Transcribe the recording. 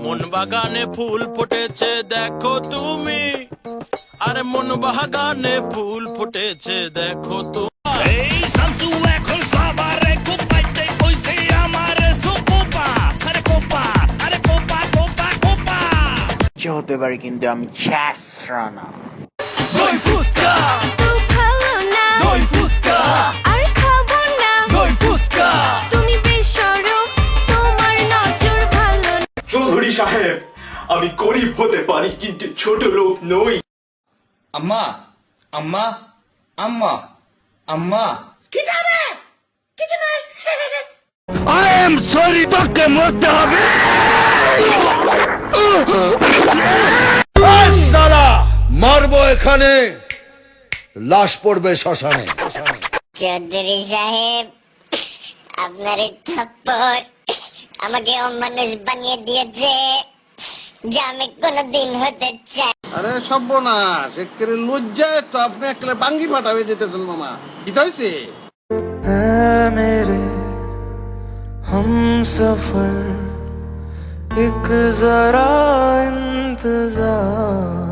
মন বাগানে ফুল ফুটেছে দেখো তুমি, আরে মন বাগানে ফুল ফুটেছে দেখো তুমি। এই শামসু এখন সবারে কোপাইতে কইছে আমারে সুকোপা, আরে কোপা, আরে কোপা কোপা কোপা। যে হতে পারে কিন্তু আমি ছ্যাঁচড়া। দই ফুসকা তো ভালো না, দই ফুসকা আর খাবো না। দই ফুসকা। তুমি বেশরম, তোমার নজর ভালো না। চৌধুরী সাহেব, আমি গরিব হতে পারি কিন্তু ছোট লোক নই। আম্মা আম্মা আম্মা আম্মা আই এম সরি, তোকে মরতে হবে। সালা মারবো এখানে, লাশ পড়বে শ্মশানে। চৌধুরী সাহেব, আপনার এই থাপ্পড় আমাকে অমানুষ বানিয়ে দিয়েছে, যা আমি কোনোদিন হতে চাই। আরে সর্বনাশ, একেবারে লজ্জায় তো আপনি একেবারে বাঙ্গি ফাটা হয়ে যেতেছেন মামা। কি হয়েছে? मेरे हम सफर एक जरा इंतजार